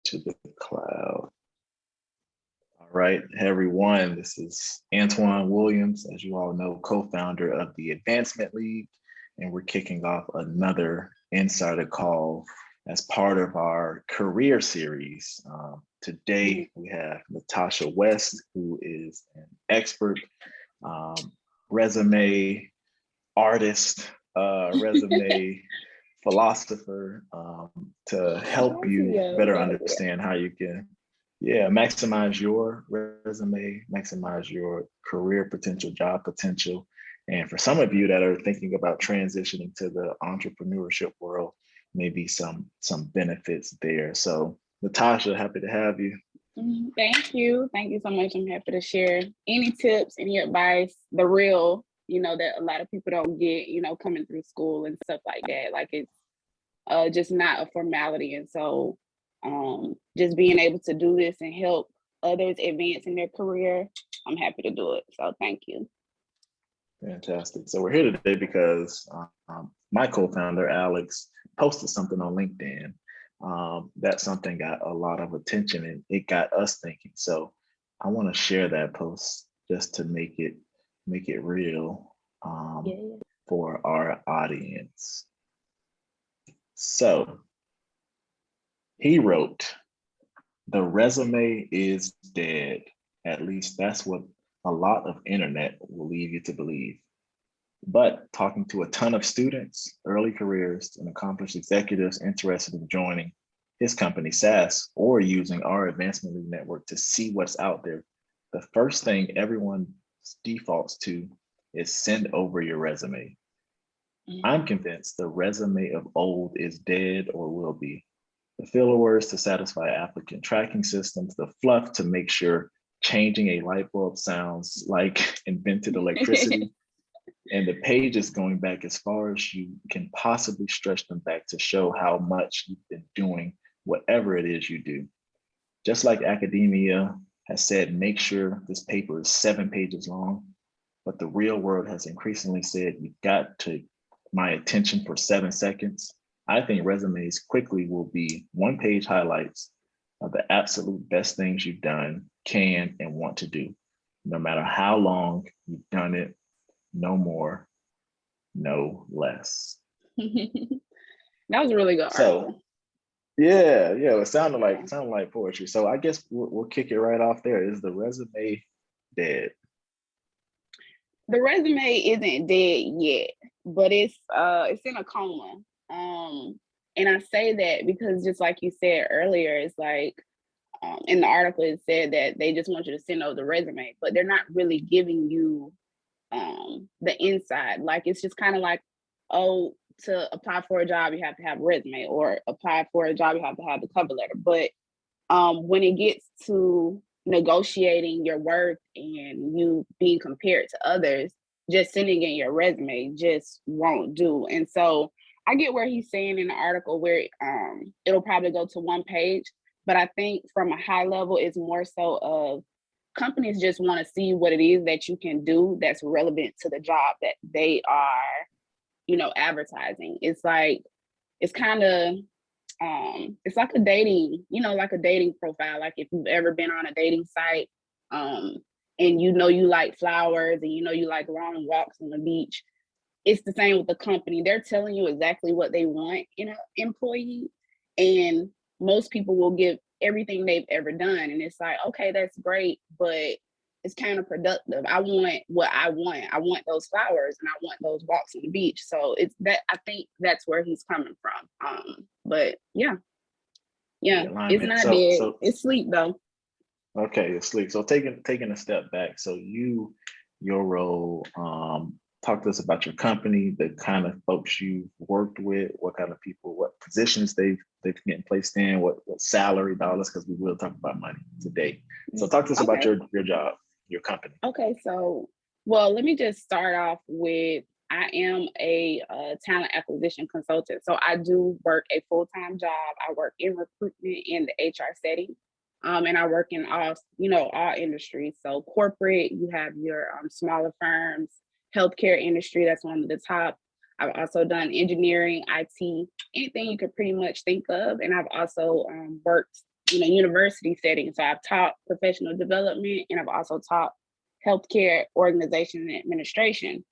to the cloud. All right, hey everyone, this is Antoine Williams, as you all know, co-founder of the Advancement League, and we're kicking off another Insider Call as part of our career series. Today, we have Natasha West, who is an expert resume artist, resume philosopher, to help you better understand how you can maximize your resume, maximize your career potential, job potential. And for some of you that are thinking about transitioning to the entrepreneurship world, maybe some benefits there. So Natasha, happy to have you. Thank you. Thank you so much. I'm happy to share any tips, any advice, the real, that a lot of people don't get, coming through school and stuff like that. Like it's just not a formality. And so just being able to do this and help others advance in their career, I'm happy to do it. So thank you. Fantastic. So we're here today because my co-founder, Alex, posted something on LinkedIn. That something got a lot of attention and it got us thinking. So I want to share that post just to make it real for our audience. So he wrote, "The resume is dead. At least that's what a lot of internet will lead you to believe. But talking to a ton of students, early careers, and accomplished executives interested in joining his company, SAS, or using our Advancement League network to see what's out there, the first thing everyone defaults to is send over your resume. I'm convinced the resume of old is dead or will be. The filler words to satisfy applicant tracking systems, the fluff to make sure changing a light bulb sounds like invented electricity, and the pages going back as far as you can possibly stretch them back to show how much you've been doing whatever it is you do. Just like academia has said, make sure this paper is 7 pages long, but the real world has increasingly said, you've got to my attention for 7 seconds. I think resumes quickly will be 1-page highlights of the absolute best things you've done, can, and want to do, no matter how long you've done it. No more, no less." That was a really good so article. Yeah, it sounded like poetry. So I guess we'll kick it right off there. Is the resume dead? The resume isn't dead yet, but it's in a coma. And I say that because just like you said earlier, it's like in the article it said that they just want you to send over the resume, but they're not really giving you the inside. Like it's just kind of like, oh, to apply for a job you have to have a resume, or apply for a job you have to have the cover letter. But when it gets to negotiating your worth and you being compared to others, just sending in your resume just won't do. And so I get where he's saying in the article where it'll probably go to 1 page, but I think from a high level, it's more so of companies just want to see what it is that you can do that's relevant to the job that they are, advertising. It's like, it's kind of, it's like a dating, like a dating profile. Like if you've ever been on a dating site, and you like flowers and you like long walks on the beach, it's the same with the company. They're telling you exactly what they want in an employee, and most people will give everything they've ever done. And it's like, okay, that's great, but it's counterproductive. I want what I want. I want those flowers and I want those walks on the beach. So it's that, I think that's where he's coming from. But yeah, it's not dead. It's sleep though. Okay, it's sleep. So taking a step back. So your role, talk to us about your company, the kind of folks you've worked with, what kind of people, what positions they've getting placed in, what salary dollars, because we will talk about money today. So talk to us about your job, your company. Okay, so well, let me just start off with, I am a talent acquisition consultant. So I do work a full-time job. I work in recruitment in the HR setting. And I work in all industries. So corporate, you have your smaller firms, healthcare industry, that's one of the top. I've also done engineering, IT, anything you could pretty much think of. And I've also worked university setting. So I've taught professional development, and I've also taught healthcare organization and administration.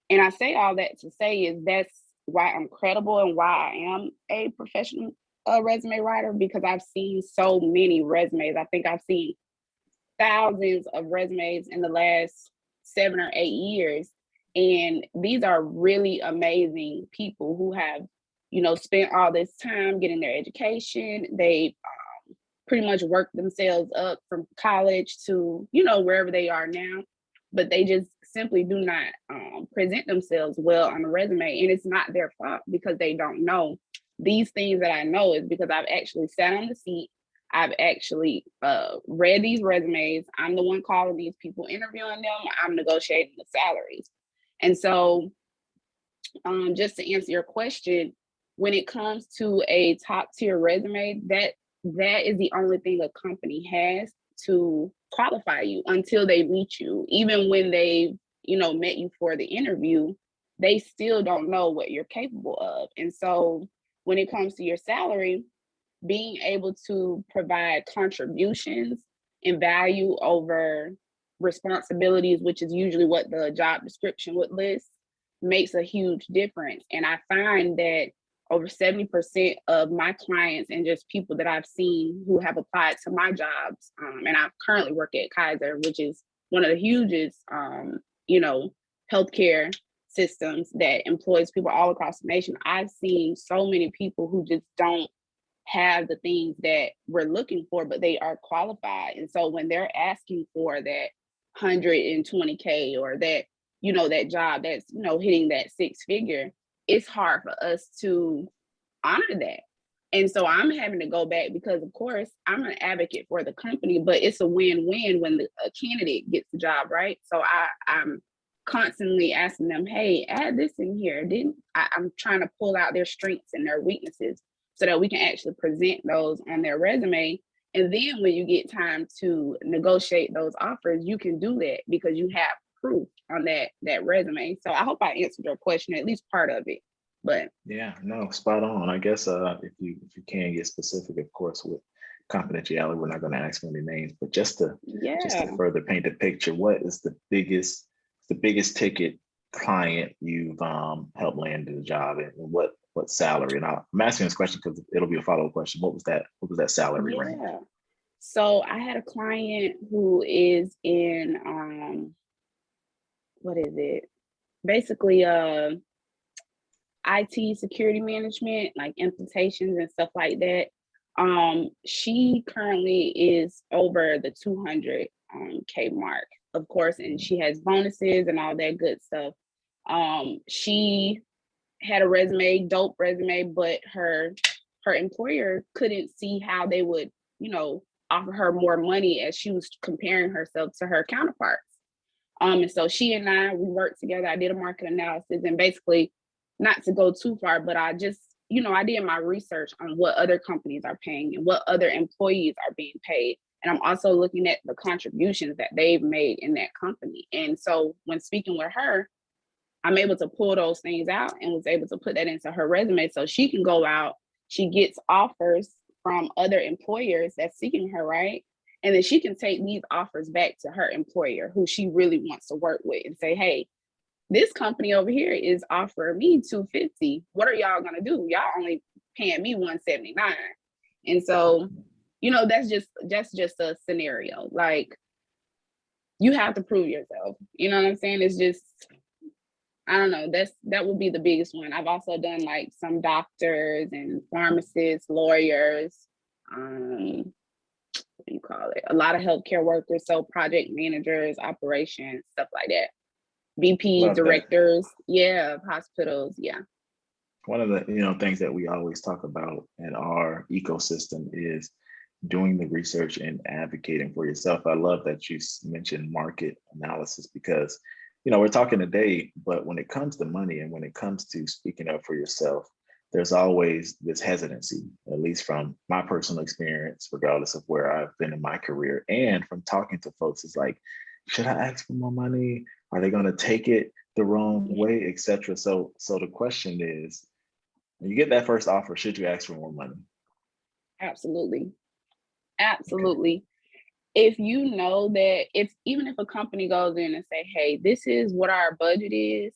And I say all that to say is that's why I'm credible and why I am a professional resume writer, because I've seen so many resumes. I think I've seen thousands of resumes in the last 7 or 8 years. And these are really amazing people who have, spent all this time getting their education. They pretty much worked themselves up from college to, wherever they are now, but they just simply do not present themselves well on a resume. And it's not their fault because they don't know. These things that I know is because I've actually sat on the seat. I've actually read these resumes. I'm the one calling these people, interviewing them. I'm negotiating the salaries. And so just to answer your question, when it comes to a top tier resume, that is the only thing a company has to qualify you until they meet you. Even when they, met you for the interview, they still don't know what you're capable of. And so when it comes to your salary, being able to provide contributions and value over responsibilities, which is usually what the job description would list, makes a huge difference. And I find that over 70% of my clients and just people that I've seen who have applied to my jobs, and I currently work at Kaiser, which is one of the hugest, healthcare systems that employs people all across the nation. I've seen so many people who just don't have the things that we're looking for, but they are qualified. And so when they're asking for that 120K or that, that job that's, hitting that 6-figure, it's hard for us to honor that. And so I'm having to go back because, of course, I'm an advocate for the company, but it's a win-win when a candidate gets the job, right? So I'm constantly asking them, hey, add this in here. I'm trying to pull out their strengths and their weaknesses so that we can actually present those on their resume. And then when you get time to negotiate those offers, you can do that because you have proof on that resume. So I hope I answered your question, at least part of it. But yeah, no, spot on. I guess if you can get specific, of course, with confidentiality, we're not going to ask for any names, but just to further paint the picture, what is the biggest ticket client you've helped land a job, and what salary? And I'm asking this question because it'll be a follow-up question. What was that salary range? So I had a client who is in what is it? Basically IT security management, like implementations and stuff like that. She currently is over the 200K mark, of course, and she has bonuses and all that good stuff. She had a dope resume, but her employer couldn't see how they would, offer her more money as she was comparing herself to her counterparts. And so she and we worked together. I did a market analysis, and basically, not to go too far, but I just, I did my research on what other companies are paying and what other employees are being paid. And I'm also looking at the contributions that they've made in that company. And so when speaking with her, I'm able to pull those things out and was able to put that into her resume so she can go out. She gets offers from other employers that's seeking her, right? And then she can take these offers back to her employer who she really wants to work with and say, hey, this company over here is offering me $250. What are y'all gonna do? Y'all only paying me $179. And so, that's just a scenario. Like, you have to prove yourself. You know what I'm saying? It's just, I don't know. That would be the biggest one. I've also done like some doctors and pharmacists, lawyers, what do you call it? A lot of healthcare workers, so project managers, operations, stuff like that. VP directors, hospitals, yeah. One of the things that we always talk about in our ecosystem is doing the research and advocating for yourself. I love that you mentioned market analysis because we're talking today, but when it comes to money and when it comes to speaking up for yourself, there's always this hesitancy, at least from my personal experience, regardless of where I've been in my career, and from talking to folks. It's like, should I ask for more money? Are they going to take it the wrong way, etc.? So the question is, when you get that first offer, should you ask for more money? Absolutely. Absolutely. If you know that, if even if a company goes in and say, hey, this is what our budget is,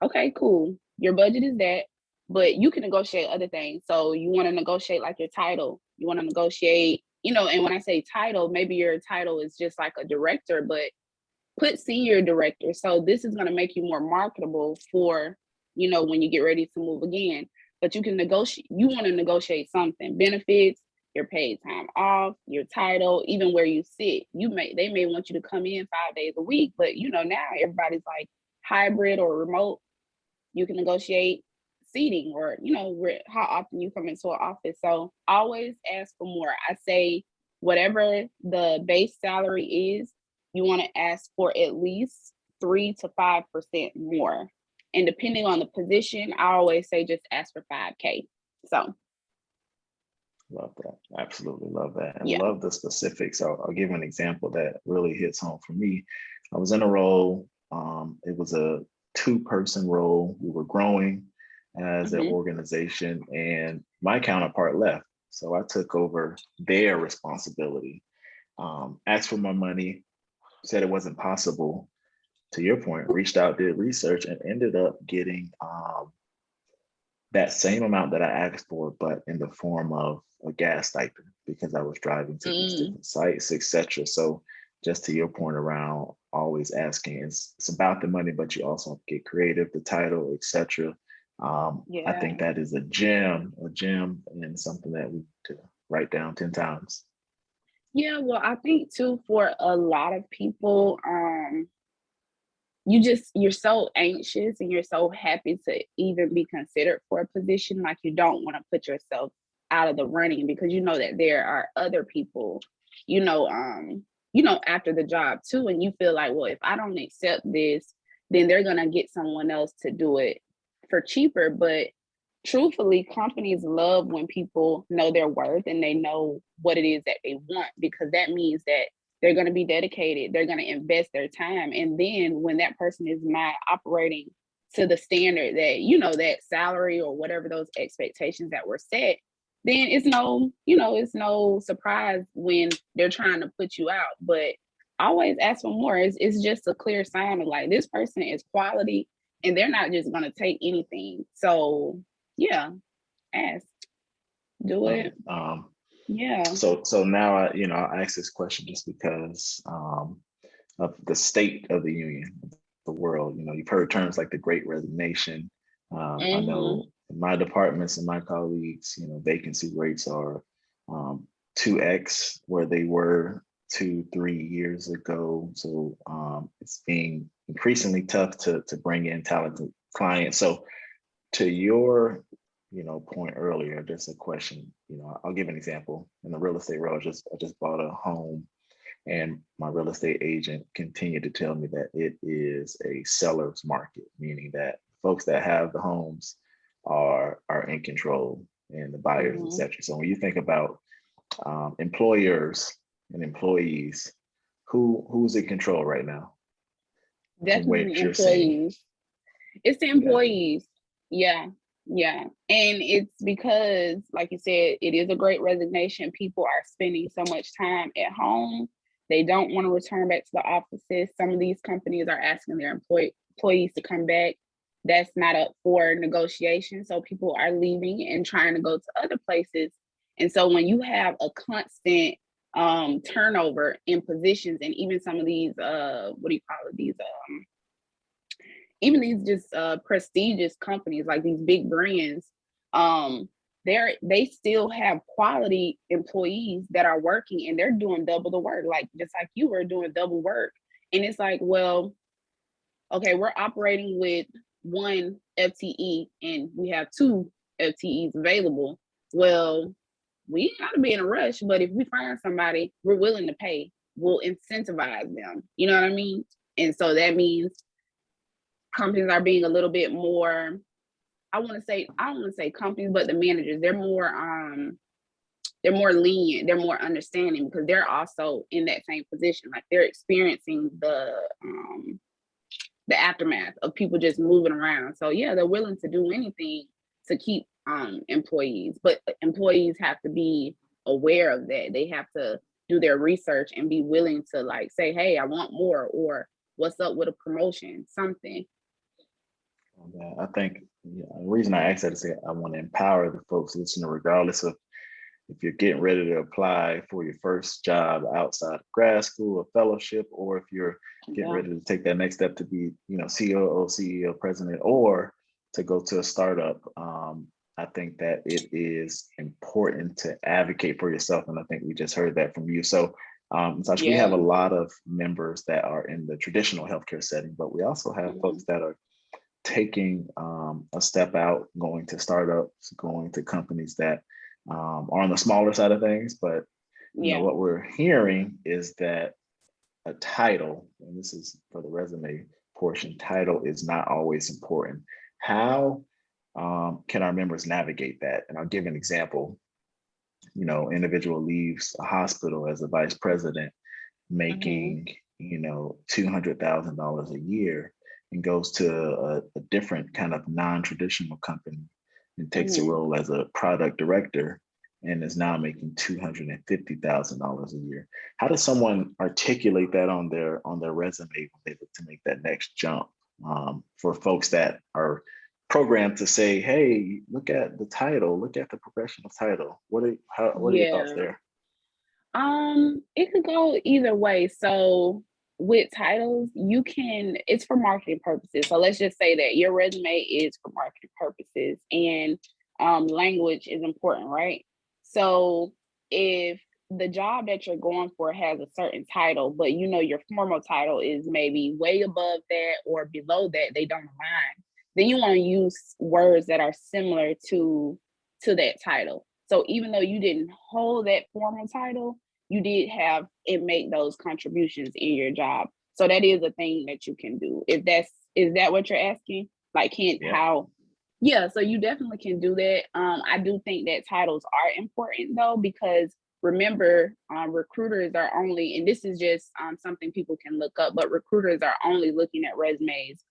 okay, cool. Your budget is that, but you can negotiate other things. So you want to negotiate like your title. You want to negotiate, and when I say title, maybe your title is just like a director, but put senior director. So this is going to make you more marketable for, when you get ready to move again. But you can negotiate, you want to negotiate something, benefits, your paid time off, your title, even where you sit. They may want you to come in 5 days a week, but now everybody's like hybrid or remote. You can negotiate seating or where how often you come into an office. So always ask for more. I say whatever the base salary is, you want to ask for at least 3 to 5% more. And depending on the position, I always say just ask for 5K. So Love that. Absolutely love that. And yeah. love the specifics. I'll give an example that really hits home for me. I was in a role, it was a 2-person role. We were growing as an organization, and my counterpart left. So I took over their responsibility, asked for my money, said it wasn't possible. To your point, reached out, did research, and ended up getting that same amount that I asked for, but in the form of a gas stipend because I was driving to these different sites, etc. So just to your point around always asking, it's about the money, but you also have to get creative, the title, etc. I think that is a gem, and something that we need to write down 10 times. Yeah, well, I think too, for a lot of people, you're so anxious and you're so happy to even be considered for a position. Like you don't want to put yourself out of the running because you know that there are other people, after the job too. And you feel like, well, if I don't accept this, then they're gonna get someone else to do it for cheaper. But truthfully, companies love when people know their worth and they know what it is that they want, because that means that they're going to be dedicated, they're going to invest their time. And then when that person is not operating to the standard that, that salary or whatever those expectations that were set, then it's no surprise when they're trying to put you out. But always ask for more. It's just a clear sign of like, this person is quality and they're not just going to take anything. So yeah, ask, do it. Yeah. So now I ask this question just because of the state of the union, the world. You've heard terms like the Great Resignation. I know in my departments and my colleagues, vacancy rates are 2x where they were 2-3 years ago. So it's being increasingly tough to bring in talented clients. So to your point earlier, just a question. I'll give an example. In the real estate world, I just bought a home, and my real estate agent continued to tell me that it is a seller's market, meaning that folks that have the homes are in control, and the buyers, etc. So when you think about employers and employees, who's in control right now? Definitely employees. It's the employees. Yeah. And it's because, like you said, it is a great resignation. People are spending so much time at home. They don't want to return back to the offices. Some of these companies are asking their employees to come back. That's not up for negotiation. So people are leaving and trying to go to other places. And so when you have a constant turnover in positions, and even some of these even these just prestigious companies, like these big brands, they still have quality employees that are working, and they're doing double the work, like just like you were doing double work. And it's like, well, okay, we're operating with 1 FTE and we have 2 FTEs available. Well, we ain't gotta be in a rush, but if we find somebody we're willing to pay, we'll incentivize them. You know what I mean? And so that means companies are being a little bit more, I don't want to say companies, but the managers, they're more lenient, they're more understanding, because they're also in that same position. Like they're experiencing the aftermath of people just moving around. So yeah, they're willing to do anything to keep employees, but employees have to be aware of that. They have to do their research and be willing to like say, hey, I want more, or what's up with a promotion, something. Yeah, I think the reason I asked that is that I want to empower the folks listening, regardless of if you're getting ready to apply for your first job outside of grad school or fellowship, or if you're getting ready to take that next step to be, COO, CEO, president, or to go to a startup. I think that it is important to advocate for yourself. And I think we just heard that from you. So, Sasha, we have a lot of members that are in the traditional healthcare setting, but we also have folks that are taking a step out, going to startups, going to companies that are on the smaller side of things. But what we're hearing is that a title, and this is for the resume portion, title is not always important. How can our members navigate that? And I'll give an example. Individual leaves a hospital as a vice president, making $200,000 a year, and goes to a different kind of non-traditional company and takes a role as a product director and is now making $250,000 a year. How does someone articulate that on their resume when they look to make that next jump? For folks that are programmed to say, hey, look at the title, look at the professional title. What are your thoughts there? It could go either way. So with titles, it's for marketing purposes. So let's just say that your resume is for marketing purposes, and language is important, right? So if the job that you're going for has a certain title, but your formal title is maybe way above that or below that, they don't align, then you want to use words that are similar to that title. So even though you didn't hold that formal title, you did have it make those contributions in your job. So that is a thing that you can do. Is that what you're asking? Like, so you definitely can do that. I do think that titles are important though, because remember, recruiters are only, and this is just something people can look up, but recruiters are only looking at resumes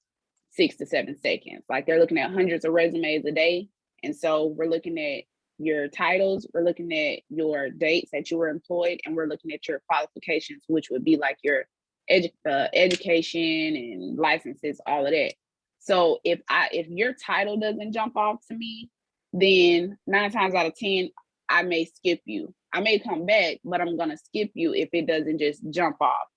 6 to 7 seconds. Like, they're looking at hundreds of resumes a day. And so we're looking at your titles, we're looking at your dates that you were employed, and we're looking at your qualifications, which would be like your education and licenses, all of that. So if your title doesn't jump off to me, then 9 times out of 10, I may skip you. I may come back, but I'm gonna skip you if it doesn't just jump off.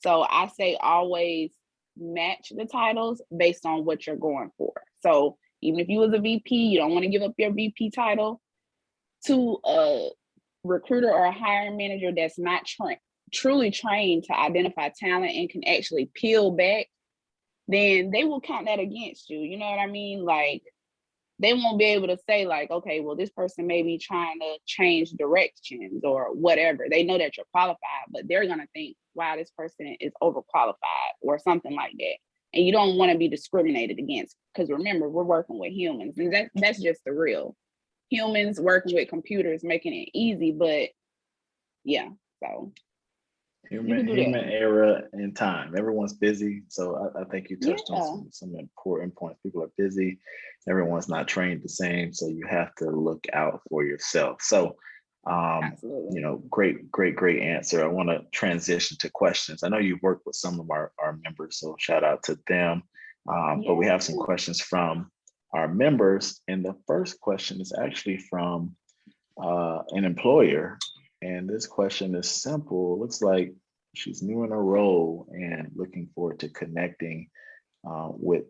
So I say always match the titles based on what you're going for. So even if you was a VP, you don't want to give up your VP title to a recruiter or a hiring manager that's not truly trained to identify talent and can actually peel back, then they will count that against you. You know what I mean? Like, they won't be able to say like, okay, well, this person may be trying to change directions or whatever. They know that you're qualified, but they're going to think, wow, this person is overqualified or something like that. And you don't want to be discriminated against, because remember, we're working with humans, and that's just the real humans working with computers, making it easy. But yeah, so human error and time. Everyone's busy, so I think you touched on some important points. People are busy. Everyone's not trained the same, so you have to look out for yourself. So, great answer. I want to transition to questions. I know you've worked with some of our members, so shout out to them. But we have some questions from our members, and the first question is actually from an employer. And this question is simple. Looks like she's new in her role and looking forward to connecting with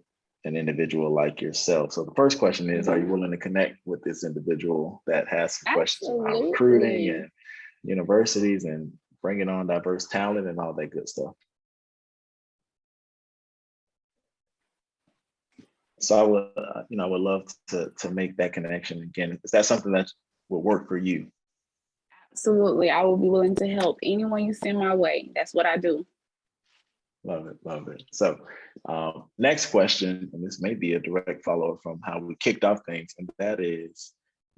an individual like yourself. So the first question is, are you willing to connect with this individual that has some questions about recruiting and universities and bringing on diverse talent and all that good stuff? So I would love to make that connection again. Is that something that will work for you? Absolutely. I will be willing to help anyone you send my way. That's what I do. Love it. So next question, and this may be a direct follow-up from how we kicked off things, and that is,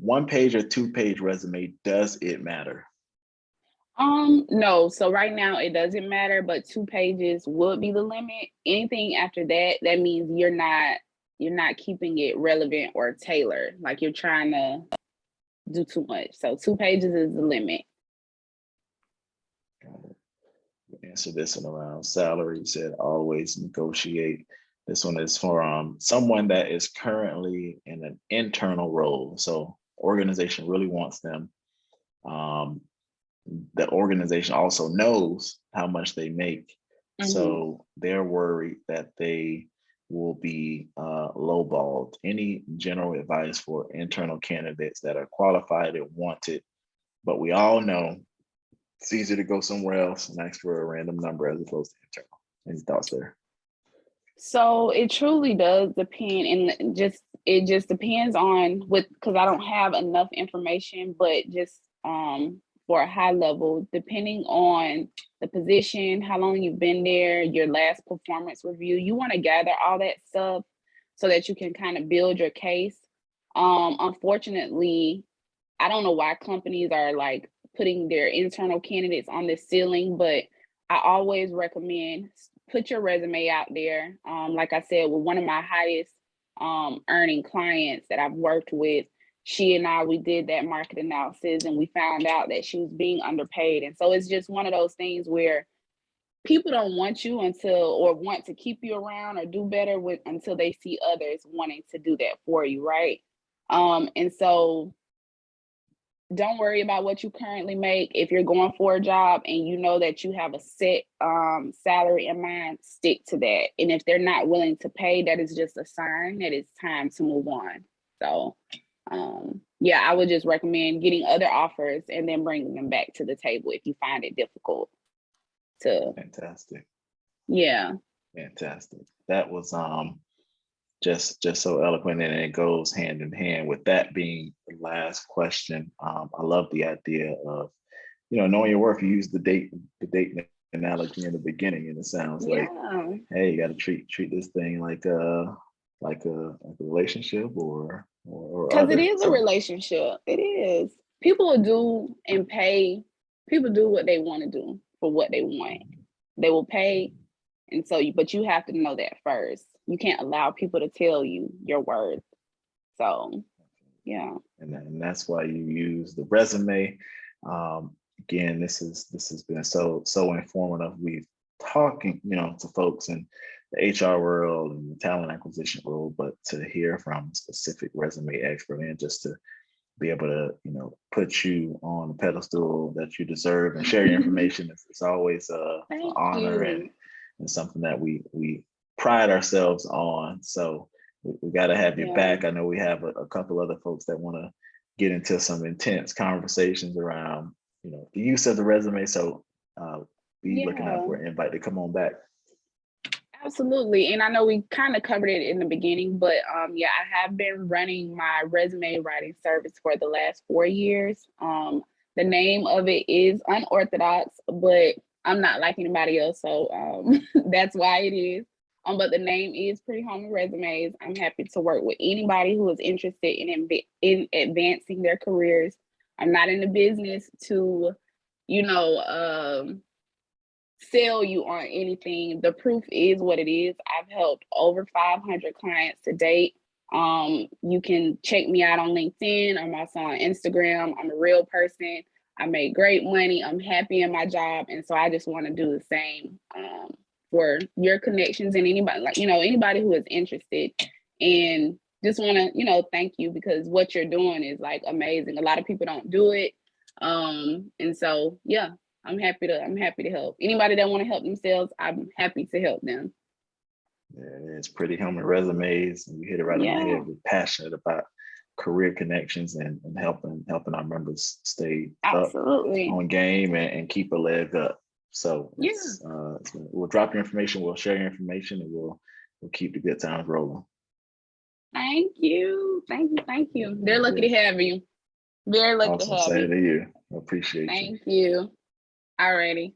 1-page or 2-page resume, does it matter? No. So right now it doesn't matter, but 2 pages would be the limit. Anything after that, that means you're not keeping it relevant or tailored. Like, you're trying to do too much. So 2 pages is the limit. Answer this one around salary. You said always negotiate. This one is for someone that is currently in an internal role. So organization really wants them. The organization also knows how much they make. So they're worried that they will be lowballed. Any general advice for internal candidates that are qualified and wanted, but we all know it's easier to go somewhere else and ask for a random number as opposed to internal. Any thoughts there? So it truly does depend, and it just depends on because I don't have enough information, but just for a high level, depending on the position, how long you've been there, your last performance review, you want to gather all that stuff so that you can kind of build your case. Unfortunately, I don't know why companies are like putting their internal candidates on this ceiling, but I always recommend put your resume out there. Like I said, with one of my highest earning clients that I've worked with, we did that market analysis and we found out that she was being underpaid. And so it's just one of those things where people don't want you or want to keep you around or do better until they see others wanting to do that for you, right? And so don't worry about what you currently make. If you're going for a job and you know that you have a set salary in mind, stick to that. And if they're not willing to pay, that is just a sign that it's time to move on. So yeah, I would just recommend getting other offers and then bringing them back to the table if you find it difficult to. Fantastic. Yeah. Fantastic. That was just so eloquent, and it goes hand in hand with that being the last question. I love the idea of knowing your worth. You use the date analogy in the beginning, and it sounds like, hey, you got to treat this thing like a relationship or because it is a relationship. It is. People do and pay. People do what they want to do for what they want. They will pay, and so but you have to know that first. You can't allow people to tell you your worth. So, yeah. And that's why you use the resume. Again, this has been so informative. We've talking, to folks in the HR world and the talent acquisition world, but to hear from a specific resume expert and just to be able to, put you on the pedestal that you deserve and share your information. It's always an honor and something that we pride ourselves on. So we got to have you back. I know we have a couple other folks that want to get into some intense conversations around, the use of the resume. So be looking out for an invite to come on back. Absolutely. And I know we kind of covered it in the beginning, but I have been running my resume writing service for the last 4 years. The name of it is unorthodox, but I'm not like anybody else. So that's why it is. But the name is Pretti Homie Resumes. I'm happy to work with anybody who is interested in advancing their careers. I'm not in the business to, sell you on anything. The proof is what it is. I've helped over 500 clients to date. You can check me out on LinkedIn. I'm also on Instagram. I'm a real person. I make great money. I'm happy in my job. And so I just want to do the same for your connections and anybody, anybody who is interested. And just want to, thank you, because what you're doing is like amazing. A lot of people don't do it. And so, yeah. I'm happy to help. Anybody that want to help themselves, I'm happy to help them. Yeah, it's Pretti Homie Resumes, and you hit it right on the head. We're passionate about career connections and helping our members stay absolutely up on game and keep a leg up. So we'll drop your information, we'll share your information, and we'll keep the good times rolling. Thank you. They're lucky to have you. Very lucky to have you. Same to you. I appreciate you. Thank you. Alrighty.